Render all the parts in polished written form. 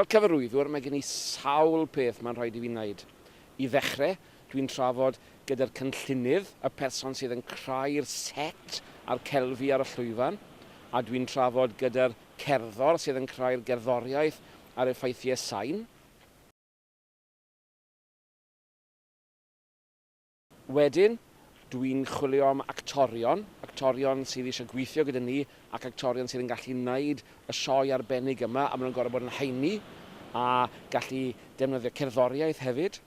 Fel cyfarwyddwr, mae gen I sawl peth mae'n rhaid I fi wneud. I ddechrau, dwi'n trafod gyda'r cynllunydd, y person sydd yn creu'r set a'r celfi ar y llwyfan, a dwi'n trafod gyda'r cerddor sydd yn creu'r gerddoriaeth a'r effeithiau sy'n. Wedyn, dwi'n chwilio am actorion sydd eisiau gweithio gyda ni ac actorion sydd yn gallu gwneud y sioe arbennig yma a maen nhw'n gorfod bod yn heini a gallu defnyddio cerddoriaeth hefyd.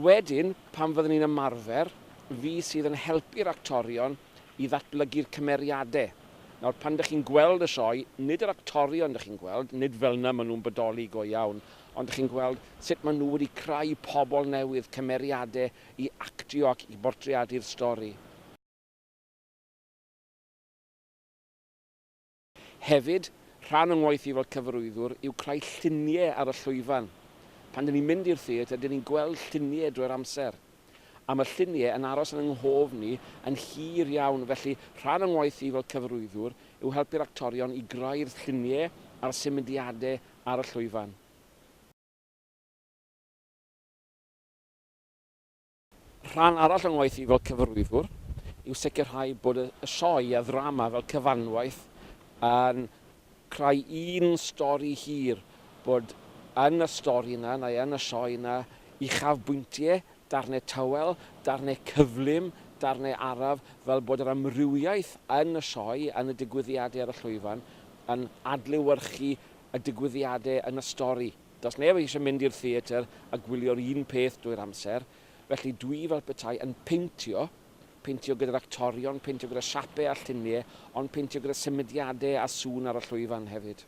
Wedyn, pan fyddwn ni'n ymarfer, fi sydd yn helpu'r actorion I ddatblygu'r cymeriadau. Nawr, pan ydych chi'n gweld y sioe, nid yr actorion ydych chi'n gweld, nid fel yna maen nhw'n bodoli go iawn, ond ydych chi'n gweld sut maen nhw wedi creu pobl newydd, cymeriadau I actio ac I bortreadu'r stori. Hefyd, rhan yng ngwaith I fel cyfarwyddwr yw creu lluniau ar y llwyfan. Pan dyn ni'n mynd i'r theatr, dyn ni'n gweld lluniau drwy'r amser. A mae lluniau yn aros yn ynghof ni yn hir iawn, felly rhan yng ngwaith I fel cyfarwyddwr yw helpu'r actorion I greu'r lluniau a'r symudiadau ar y llwyfan. Rhan arall yng ngwaith I fel cyfarwyddwr yw sicrhau bod y sioe a ddrama fel cyfanwaith yn creu un stori hir, bod yn y stori yna neu yn y sioe yna uchafbwyntiau, darnau tywel, darnau cyflym, darnau araf, fel bod yr amrywiaeth yn y sioe, yn y digwyddiadau ar y llwyfan, yn adlewyrchu y digwyddiadau yn y stori. Does neb eisiau mynd i'r theatr a gwylio'r un peth drwy'r amser, felly dwi fel petai yn peintio gyda'r actorion, peintio gyda siapau a lluniau, ond peintio gyda symudiadau a sŵn ar y llwyfan hefyd.